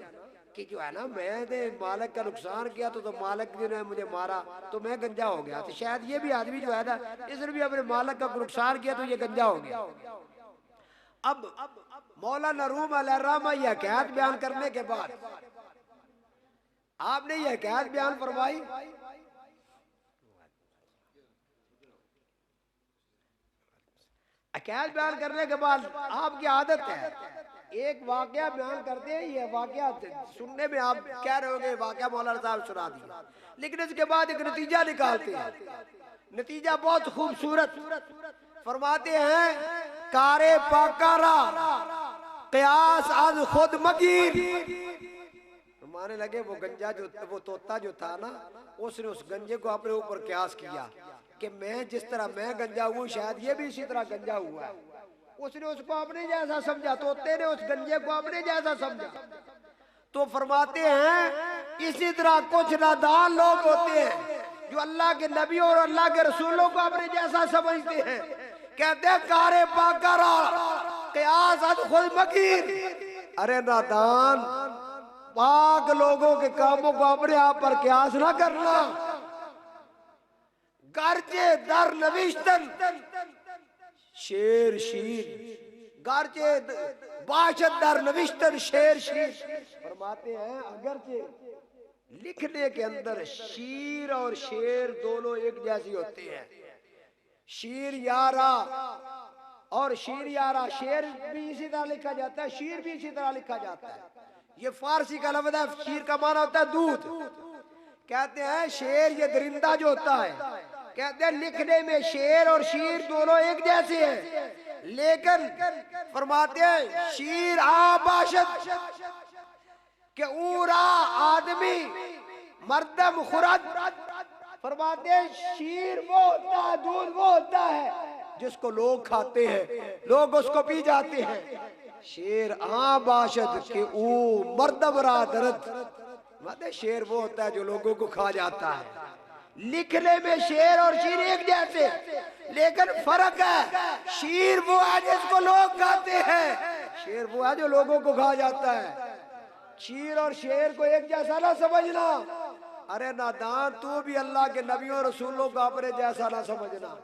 कि जो है ना मैंने मालक का नुकसान किया तो मालक ने मुझे मारा तो मैं गंजा हो गया। तो शायद ये भी आदमी जो है ना इसने भी अपने मालक का नुकसान किया तो ये गंजा हो गया। अब मौलाना रूम अलैहिर्रहमा यह हकायत बयान करने के बाद आपने यह हकायत बयान फरमाई, हकायत बयान करने के बाद आपकी आदत है एक वाकया बयान करते हैं, ये वाकया सुनने में आप कह रहे होंगे वाकया मौलाना साहब सुना दिया, लेकिन इसके बाद एक नतीजा निकालते हैं। नतीजा बहुत खूबसूरत फरमाते हैं, कारे पाकारा कयास आज खुद मगीर। माने लगे वो गंजा जो वो तोता जो था ना, उसने उस गंजे को अपने ऊपर कयास किया कि मैं जिस तरह मैं गंजा हूँ शायद ये भी इसी तरह गंजा हुआ है। उसने उसको अपने जैसा समझा, तोते ने उस गंजे को अपने जैसा समझा। तो फरमाते हैं इसी तरह कुछ नादान लोग होते हैं जो अल्लाह के नबियों और अल्लाह के रसूलों को अपने जैसा समझते हैं। कहते हैं कारे पाकरा कयास आज खुद मगीर। अरे नादान, पाक लोगों के कामों को अपने आप पर कयास ना करना। गर्जे दर नविश्तन शेर शीर, गर्जे बाशत दर नविश्तन शेर शीर। फरमाते हैं अगरचे लिखने के अंदर शीर और शेर दोनों एक जैसी होती है। शीर यारा और शीर यारा, शेर भी इसी तरह लिखा जाता है, शीर भी इसी तरह लिखा जाता है। ये फारसी का लफ्ज़ है, शीर का माना होता है दूध। कहते हैं शेर ये दरिंदा जो होता है, कहते हैं लिखने में शेर और शीर दोनों एक जैसे हैं, लेकिन फरमाते हैं शीर आबाशत के ऊरा आदमी मर्दम खुरद। फरमाते हैं शीर वो होता है, दूध वो होता है जिसको लोग खाते हैं, लोग उसको पी जाते हैं। शेर आबाशत के ऊ मर्दम रा दर्द, मतलब शेर वो होता है जो लोगों को खा जाता है। लिखने में शेर और शीर एक जैसे, लेकिन फर्क है, शीर वो है जिसको लोग खाते हैं, शेर वो है जो लोगों को खा जाता है। शीर और शेर को एक जैसा ना समझना। अरे नादान, तू भी अल्लाह के नबियों रसूलों को अपने जैसा ना समझना।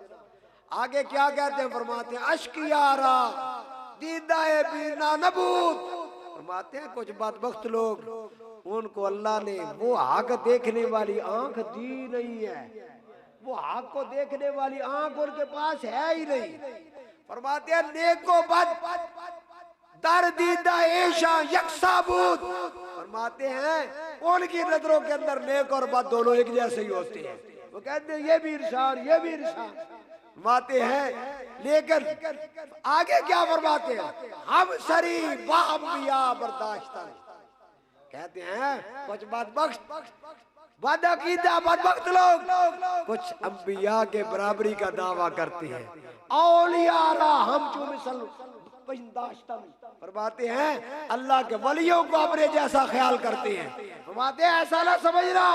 आगे क्या कहते हैं, फरमाते हैं अश्कियारा दीदाए बीना नबूत। फरमाते हैं कुछ बदबख्त लोग, उनको अल्लाह ने वो हक देखने वाली आंख दी नहीं है, वो हक को देखने वाली आंख उनके पास है ही नहीं। फरमाते हैं नेको बद दर दीदा ऐशा यकसाबूत। फरमाते हैं उनकी नजरों के अंदर नेक और बद दोनों एक जैसे ही होते हैं। वो कहते हैं ये भी इंसान, ये भी इंसान फरमाते हैं, लेकिन आगे क्या फरमाते हैं, हम सरी बाबिया बर्दाश्त। कहते हैं कुछ बदअकीदा बदबख्त लोग कुछ अंबिया के बराबरी का दावा करते हैं। औलियारा हम जो मिसल फरमाते हैं अल्लाह के वलियों को अपने जैसा ख्याल करते हैं। फरमाते हैं ऐसा ना समझना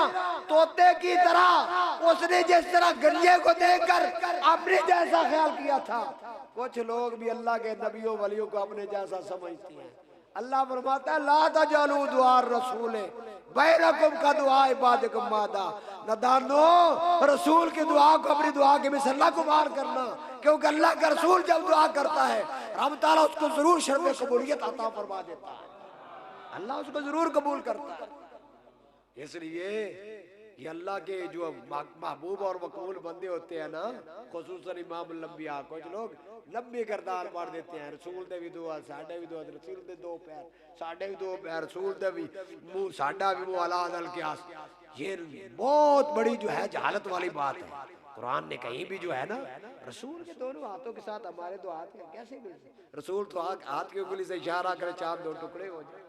तोते की तरह उसने जिस तरह गंजे को देखकर अपने जैसा ख्याल किया था, कुछ लोग भी अल्लाह के नबियों वलियों को अपने जैसा समझते हैं। अल्लाह फरमाता है ला तजालू दुआ रसूल बैरकुम का दुआ इबादकुम मादा। नदानो, रसूल की दुआ को अपनी दुआ के मिसल ना गुमान करना, क्योंकि अल्लाह का रसूल जब दुआ करता है रब ताला उसको जरूर शर्म कबूलियत अता फरमा देता है, अल्लाह उसको जरूर कबूल करता है। इसलिए ये अल्लाह के जो महबूब और मकबूल बंदे होते हैं ना, खुसूसन इमाम लंबिया, कुछ लोग लंबी करदार पढ़ देते हैं, रसूल दे भी दुआ साडे भी दुआ, रसूल दे दो पैर साडे भी दो पैर, रसूल दे भी मुंह साडा भी मुंह अला अदल के आस। ये बहुत बड़ी जो है जहालत वाली बात है। कुरान ने कहीं भी जो है ना रसूल के दोनों हाथों के साथ हमारे दो हाथ कैसे मिलते, रसूल तो हाथ की उंगली से इशारा करे चांद दो टुकड़े हो जाए,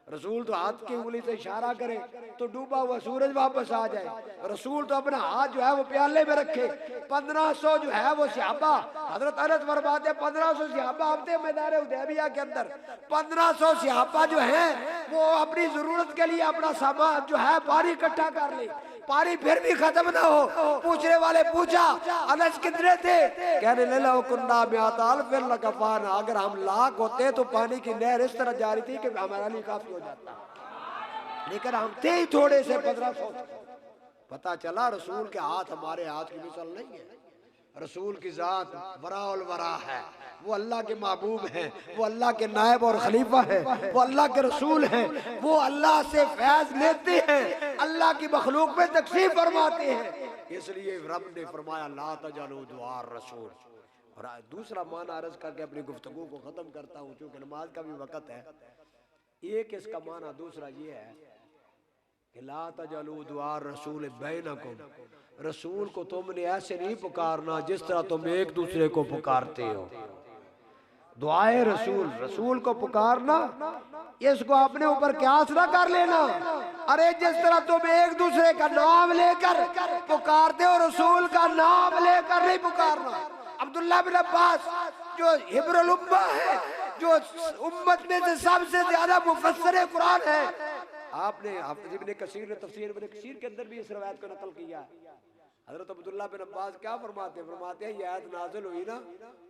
रसूल तो हाथ की उंगली से इशारा करे तो डूबा हुआ सूरज वापस आ जाए, रसूल तो अपना हाथ जो है वो प्याले में रखे। 1500 जो है वो सहाबा, हजरत अनस फरमाते 1500 सहाबा आते मैदान हुदैबिया के अंदर, 1500 सहाबा जो है वो अपनी जरूरत के लिए अपना सामान जो है पानी इकट्ठा कर ले, पानी फिर भी खत्म ना हो। पूछने वाले पूछा अनस कितने थे, कहने लला कुन्ना ब्याताल फिर लकफाना, अगर हम लाख होते तो पानी की नहर इस तरह जारी थी कि हमारे लिए काफी हो जाता, लेकिन हम थे ही थोड़े से 1500। पता चला रसूल के हाथ हमारे हाथ की मिसाल नहीं है, रसूल की जात वराउल वरा है, वो अल्लाह के महबूब हैं, वो अल्लाह के नायब और खलीफा है, वो अल्लाह के रसूल हैं, वो अल्लाह से फैज लेते हैं, अल्लाह की मखलूक में तकसीम फरमाते हैं। इसलिए रब ने फरमाया ला तजलू दुआ रसूल। और दूसरा माना अर्ज करके अपनी गुफ्तगू को खत्म करता हूँ, चूंकि नमाज का भी वक़्त है। एक इसका माना दूसरा ये है कि ला तजलू दुआ रसूल बैनकुम, रसूल को तुमने ऐसे नहीं पुकारना जिस तरह तुम एक दूसरे को पुकारते हो। दुआए रसूल, रसूल को पुकारना, इसको अपने ऊपर क्यास ना कर लेना। अरे जिस तरह तुम एक दूसरे का नाम लेकर पुकारते हो, रसूल का नाम लेकर नहीं पुकारना। अब्दुल्लाह बिन अब्बास जो हिब्रुल उम्मा है, जो उम्मत में से सबसे ज्यादा मुफस्सिर कुरान है, आपने इब्न कसीर ने तफसीर इब्न कसीर के अंदर भी इस रवायत को नकल किया। हजरत अब्दुल्लाह बिन अब्बास क्या फरमाते हैं ये आयत नाज़िल हुई ना,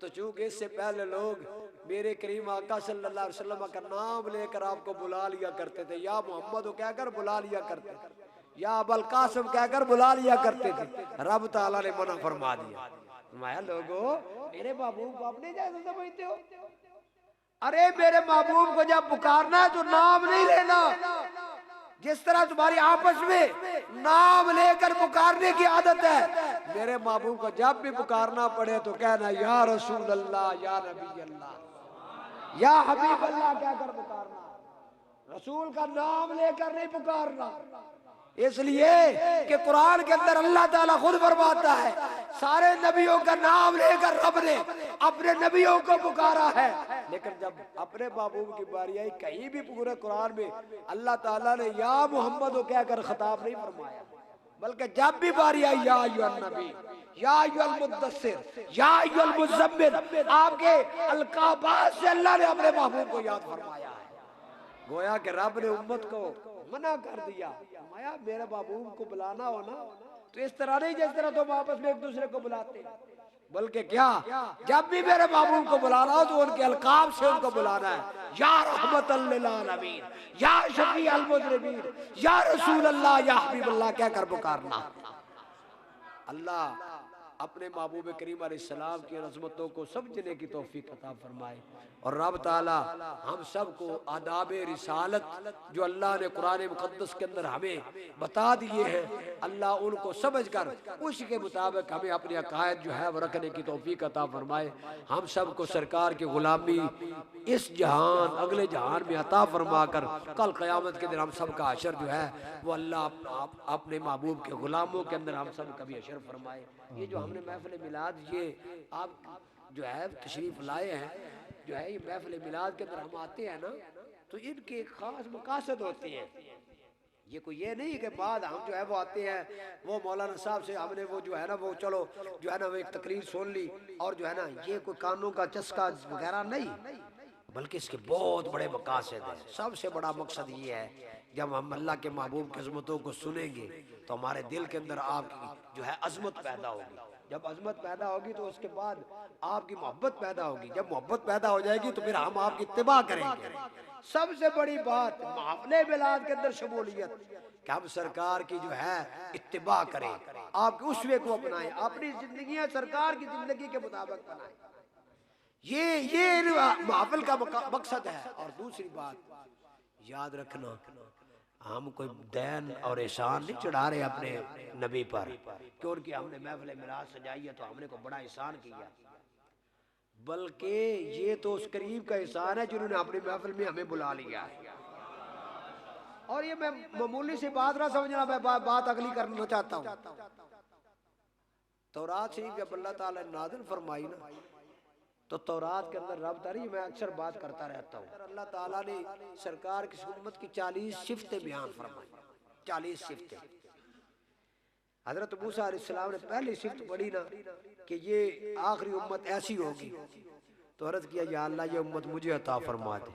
तो चूंकि इससे पहले लोग मेरे करीम आका सल्लल्लाहु अलैहि वसल्लम का नाम लेकर आपको बुला लिया करते थे, या मोहम्मद को कहकर बुला लिया करते थे, या अबुल कासिम कहकर बुला लिया करते थे। रब ताला ने मना फरमा दिया, फरमाया लोगों मेरे महबूब को अपने जैसे समझते हो। अरे मेरे महबूब को जब पुकारना है तो नाम नहीं लेना। जिस तरह तुम्हारी आपस में नाम लेकर पुकारने की आदत है, मेरे महबूब को जब भी पुकारना पड़े तो कहना या रसूल अल्लाह, या नबी अल्लाह, या हबीब अल्लाह कहकर पुकारना, रसूल का नाम लेकर नहीं पुकारना। इसलिए कि कुरान के अंदर अल्लाह ताला खुद फरमाता है सारे नबियों का नाम लेकर रब ने अपने नबियों को पुकारा है, लेकिन जब अपने महबूब की बारी आई कहीं भी पूरे कुरान में अल्लाह ताला ने या मोहम्मद को कहकर खिताब नहीं फरमाया, बल्कि जब भी बारी आई या अय्युहन नबी, या अय्युहल मुद्दस्सिर, या अय्युहल मुज़म्मिल, आपके अलकाबात से अल्लाह ने अपने महबूब को याद फरमाया है। गोया कि रब ने उम्मत को मना कर दिया, माया मेरे महबूब को बुलाना हो ना तो इस तरह नहीं जिस तरह तुम आपस में एक दूसरे को बुलाते, बल्कि क्या जब भी मेरे महबूब को बुलाना हो तो उनके अलकाब से उनको बुलाना है, या रहमतल लिल आलमीन, या शफी अल मुज़निबीन, या रसूल अल्लाह, या हबीब अल्लाह कहकर पुकारना। अल्लाह अपने महबूब करीम अलैहिस्सलाम की अज़मतों को समझने की तौफीक अता फरमाए, और रब ताला हम सब को आदाब रिसालत जो अल्लाह ने कुरान मुक़द्दस के अंदर हमें बता दिए हैं, अल्लाह उनको समझकर उसके मुताबिक हमें अपने अकायद जो है वो रखने की तौफीक अता फरमाए। हम सब को सरकार की गुलामी इस जहान अगले जहान में अता फरमा कर कल क़यामत के दिन हम सब का हशर जो है वो अल्लाह अपने महबूब के गुलामों के अंदर हम सब का भी हशर फरमाए। ये जो हमने महफिल मिलाद ये आप जो है तशरीफ लाए हैं, जो है ये महफिल मिलाद के अंदर हम आते हैं ना तो इनके खास मकासद होते हैं। ये कोई ये नहीं कि बाद हम जो है वो आते हैं वो मौलाना साहब से हमने वो जो है ना वो चलो जो है ना वो एक तकरीर सुन ली और जो है ना ये कोई कानून का चस्का वगैरह नहीं, बल्कि इसके बहुत बड़े मकासद हैं। सबसे बड़ा मकसद ये है जब हम अल्लाह के महबूब की अज़मतों को सुनेंगे तो हमारे दिल के अंदर आपकी जो है अज़मत पैदा होगी। जब अज़मत पैदा होगी तो उसके बाद आपकी मोहब्बत पैदा होगी। जब मोहब्बत पैदा हो जाएगी तो फिर हम आपकी इत्तिबा करेंगे। सबसे बड़ी बात महफिल मिलाद के अंदर शमूलियत कि हम सरकार की जो है इत्तिबा करें, आपके उसवे को अपनाएं, अपनी जिंदगी सरकार की जिंदगी के मुताबिक बनाएं। ये महफिल का मकसद है। और दूसरी बात याद रखना, हम कोई दैन और एहसान नहीं चढ़ा रहे अपने नबी पर क्योंकि हमने महफिल मिलाद सजाई है तो हमने को बड़ा एहसान किया, बल्कि ये तो उस करीब का एहसान है जिन्होंने अपनी महफिल में हमें बुला लिया है। और ये मैं मामूली सी बात ना समझना, मैं बात अगली करना चाहता हूँ। तौरात शरीफ जब अल्लाह ताला ने नाज़िल फरमाई ना तो तौरात के अंदर रब तारी मैं अक्सर बात करता रहता हूँ। अल्लाह ताला ने सरकार की उम्मत की 40 सिफ़तें बयान फरमाई, 40 सिफ़तें। हजरत मूसा अलैहिस्सलाम ने पहली सिफ़त पढ़ी ना कि ये आखिरी उम्मत ऐसी होगी तो अर्ज़ किया या अल्लाह ये उम्मत मुझे अता फरमा दे।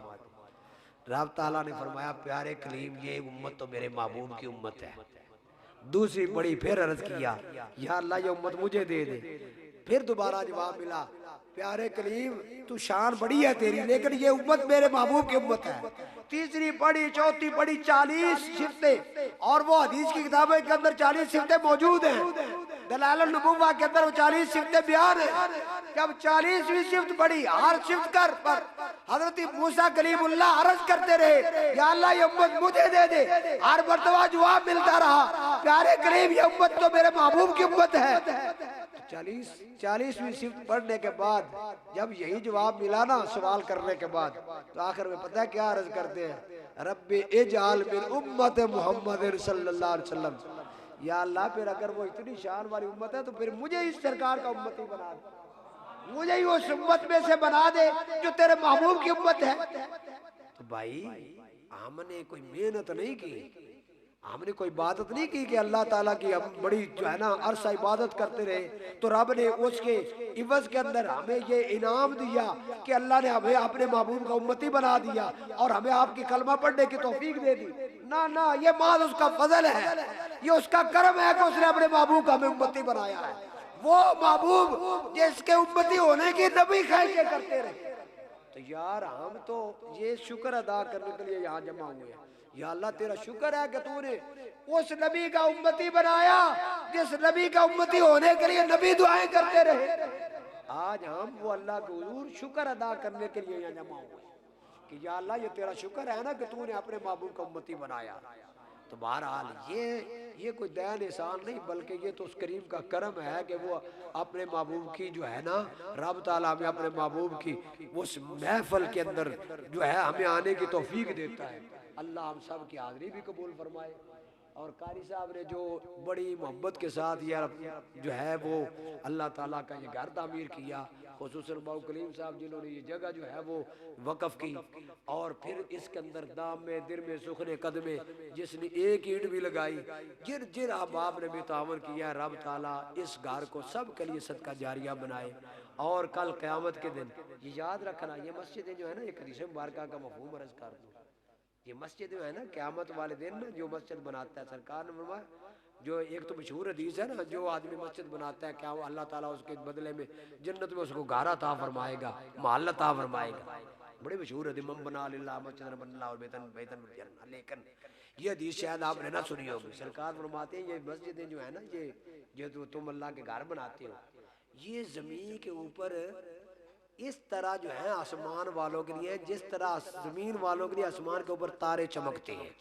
रब ताला ने फरमाया प्यारे कलीम ये उम्मत तो मेरे महबूब की उम्मत है। दूसरी पढ़ी फिर अर्ज़ किया या अल्लाह ये उम्मत मुझे दे दे। फिर दोबारा जवाब मिला प्यारे कलीम तू शान बड़ी है तेरी लेकिन ये उम्मत मेरे महबूब की उम्मत है। तीसरी पढ़ी, चौथी पढ़ी, 40 सिफ़तें। और वो हदीस की किताबों के अंदर 40 सिफ़तें मौजूद हैं। दलाइल-उन-नुबुव्वा के अंदर वो 40 सिफ़तें बयान है। जब 40वीं शिफ्त पड़ी, हर शिफ्त कर पर हजरत मूसा कलीमुल्लाह अर्ज करते रहे, या अल्लाह ये उम्मत मुझे दे दे। हर मर्तबा जवाब मिलता रहा, प्यारे करीम ये उम्मत तो मेरे महबूब की उम्मत है। 40वीं शिफ्त पढ़ने के बाद जब यही जवाब मिला ना सवाल करने के बाद, तो आखिर में पता है क्या अर्ज करते हैं, रब्बी इजअल मिन उम्मत मुहम्मद सल्लल्लाहु अलैहि वसल्लम, या अल्लाह फिर अगर वो इतनी शान वाली उम्मत है तो फिर मुझे इस सरकार का उम्मती बना दे, मुझे ही उस उम्मत में से बना दे जो तेरे महबूब की उम्मत है। तो भाई हमने कोई मेहनत नहीं की, हमने कोई इबादत नहीं की कि अल्लाह ताला की हम बड़ी जो है ना अरसा इबादत करते रहे, तो रब ने उसके इवज के अंदर हमें ये इनाम दिया कि अल्लाह ने हमें अपने महबूब का उम्मती बना दिया और हमें आपकी कलमा पढ़ने की तौफीक दे दी। ना ना, ये माल उसका फजल है, ये उसका करम है कि उसने अपने महबूब का हमें उम्मती बनाया है। वो महबूब जिसके उम्मती होने की नबी ख्वाहिशें करते रहे। तो यार हम तो ये शुक्र अदा करने के लिए यहाँ जमा हुए हैं, या अल्लाह तेरा शुक्र है कि तूने उस नबी का उम्मती बनाया जिस नबी का उम्मती होने के लिए नबी दुआएं करते रहे। आज हम वो अल्लाह के हुजूर शुक्र अदा करने के लिए यहाँ जमा हुए कि या अल्लाह ये तेरा शुक्र है ना कि तूने अपने महबूब का उम्मती बनाया। तो बहरहाल ये कोई दयान एहसान नहीं, बल्कि ये तो उस करीम का करम है कि वो अपने महबूब की जो है ना, रब ताला हमें अपने महबूब की उस महफिल के अंदर जो है हमें आने की तौफीक देता है। अल्लाह हम सब की हाज़िरी भी कबूल फरमाए। और कारी साहब ने जो बड़ी मोहब्बत के साथ यार जो है वो अल्लाह ताला का ये घर तामीर किया, खुसूसन बाबू कलीम साहब जिन्होंने ये जगह जो है वो वक़फ़ की, और फिर इसके अंदर दाम में दिल में सुखने कदमे जिसने एक ईंट भी लगाई, जिन जिन अहबाब ने भी तावन किया, रब ताला इस घर को सब के लिए सदका जारिया बनाए। और कल क़यामत के दिन ये याद रखना, ये मस्जिदें जो है ना, एक हदीस मुबारका का मफ़हूम अर्ज़ कर दूँ, ये मस्जिद जो है ना क़यामत वाले दिन ना जो मस्जिद बनाता है, सरकार ने फरमाया, जो एक तो मशहूर हदीस है ना, जो आदमी मस्जिद बनाता है क्या अल्लाह ताला उसके बदले में जन्नत में उसको घर अता फरमाएगा, महल अता फरमाएगा। बड़े मशहूर हदीस, मन बना लिल्लाह मस्जिदन बना और बेतन बेतन जन्नत। लेकिन ये हदीस शायद आपने ना सुनी होगी। सरकार फरमाते हैं ये मस्जिदें जो है ना, ये जो तुम अल्लाह के घर बनाते हो, ये जमीन के ऊपर इस तरह जो है आसमान वालों के लिए, जिस तरह जमीन वालों के लिए आसमान के ऊपर तारे चमकते हैं,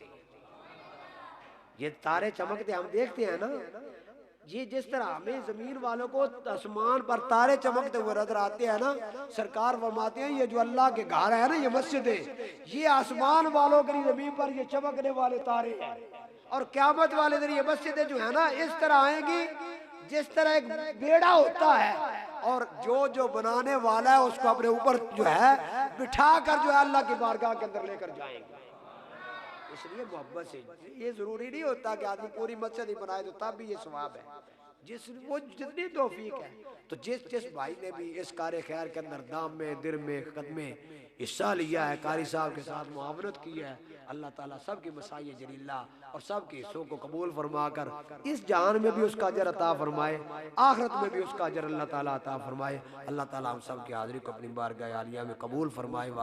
ये तारे चमकते हम देखते हैं ना, ये जिस तरह हमें जमीन वालों को आसमान पर तारे चमकते हुए नजर आते हैं ना, सरकार फरमाते हैं ये जो अल्लाह के घर है ना, ये मस्जिद है, ये आसमान वालों के लिए जमीन पर ये चमकने वाले तारे हैं। और क़यामत वाले दिन ये मस्जिदें जो है ना इस तरह आएंगी जिस तरह एक बेड़ा होता है, और जो बनाने वाला है उसको अपने ऊपर जो है बिठा कर जो है अल्लाह की बारगाह के अंदर लेकर जाएंगे। इसलिए मोहब्बत से, ये जरूरी नहीं होता कि आदमी पूरी मस्जिद ही बनाए तो तब भी ये सवाब है, वो जितनी तौफीक है। तो जिस भाई ने भी इस कार्य खैर के अंदर दाम में दिल में कदमे हिस्सा लिया है, कारी साहब के साथ मुआवनत की है, अल्लाह ताला सब की मसाई जलीला और सब के हिस्सों को कबूल फरमा कर इस जान में भी उसका अजर अता फरमाए, आखिरत में भी उसका अजर अल्लाह ताला अता फरमाए। अल्लाह ताला हम सब की हाज़िरी को अपनी बारगाह आलिया में कबूल फरमाए।